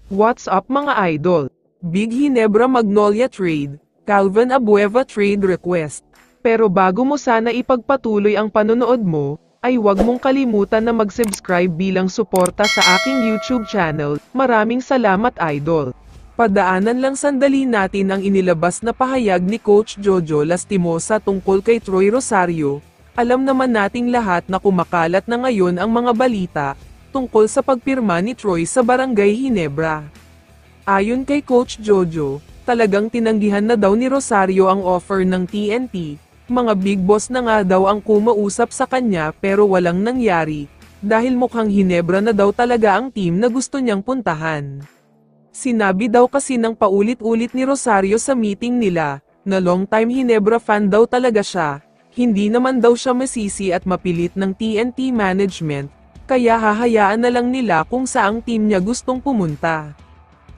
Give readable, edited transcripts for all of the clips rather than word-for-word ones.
What's up mga idol? Big Ginebra Magnolia Trade, Calvin Abueva Trade Request. Pero bago mo sana ipagpatuloy ang panonood mo, ay huwag mong kalimutan na mag-subscribe bilang suporta sa aking YouTube channel. Maraming salamat idol. Padaanan lang sandali natin ang inilabas na pahayag ni Coach Jojo Lastimosa tungkol kay Troy Rosario. Alam naman nating lahat na kumakalat na ngayon ang mga balita tungkol sa pagpirma ni Troy sa Barangay Ginebra. Ayon kay Coach Jojo, talagang tinanggihan na daw ni Rosario ang offer ng TNT, mga big boss na nga daw ang kumausap sa kanya pero walang nangyari, dahil mukhang Ginebra na daw talaga ang team na gusto niyang puntahan. Sinabi daw kasi ng paulit-ulit ni Rosario sa meeting nila, na long-time Ginebra fan daw talaga siya, hindi naman daw siya masisi at mapilit ng TNT management, kaya hahayaan na lang nila kung saang team niya gustong pumunta.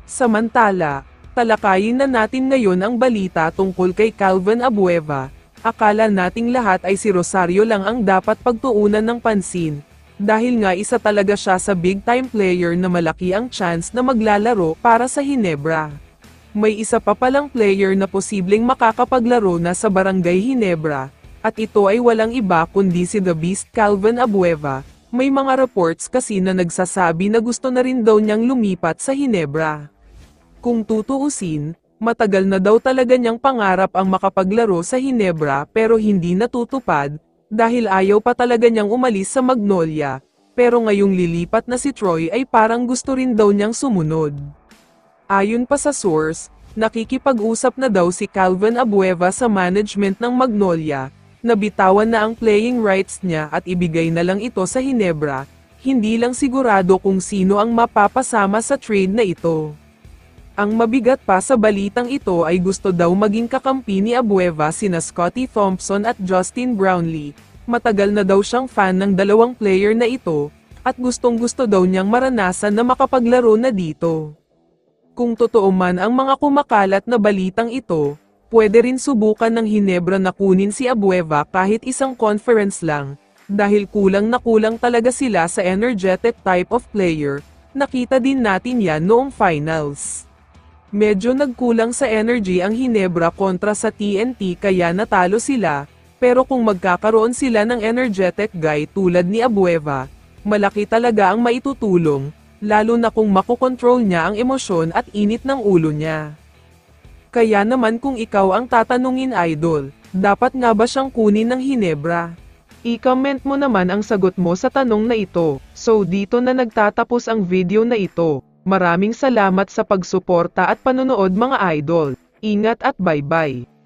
Samantala, talakayin na natin ngayon ang balita tungkol kay Calvin Abueva. Akala nating lahat ay si Rosario lang ang dapat pagtuunan ng pansin, dahil nga isa talaga siya sa big-time player na malaki ang chance na maglalaro para sa Ginebra. May isa pa palang player na posibleng makakapaglaro na sa Barangay Ginebra, at ito ay walang iba kundi si The Beast Calvin Abueva. May mga reports kasi na nagsasabi na gusto na rin daw niyang lumipat sa Ginebra. Kung tutuusin, matagal na daw talaga niyang pangarap ang makapaglaro sa Ginebra pero hindi natutupad, dahil ayaw pa talaga niyang umalis sa Magnolia, pero ngayong lilipat na si Troy ay parang gusto rin daw niyang sumunod. Ayon pa sa source, nakikipag-usap na daw si Calvin Abueva sa management ng Magnolia, nabitawan na ang playing rights niya at ibigay na lang ito sa Ginebra, hindi lang sigurado kung sino ang mapapasama sa trade na ito. Ang mabigat pa sa balitang ito ay gusto daw maging kakampi ni Abueva sina Scottie Thompson at Justin Brownlee. Matagal na daw siyang fan ng dalawang player na ito, at gustong-gusto daw niyang maranasan na makapaglaro na dito. Kung totoo man ang mga kumakalat na balitang ito, pwede rin subukan ng Ginebra na kunin si Abueva kahit isang conference lang, dahil kulang na kulang talaga sila sa energetic type of player. Nakita din natin yan noong finals. Medyo nagkulang sa energy ang Ginebra kontra sa TNT kaya natalo sila, pero kung magkakaroon sila ng energetic guy tulad ni Abueva, malaki talaga ang maitutulong, lalo na kung makokontrol niya ang emosyon at init ng ulo niya. Kaya naman kung ikaw ang tatanungin idol, dapat nga ba siyang kunin ng Ginebra? I-comment mo naman ang sagot mo sa tanong na ito. So dito na nagtatapos ang video na ito. Maraming salamat sa pagsuporta at panonood mga idol. Ingat at bye-bye.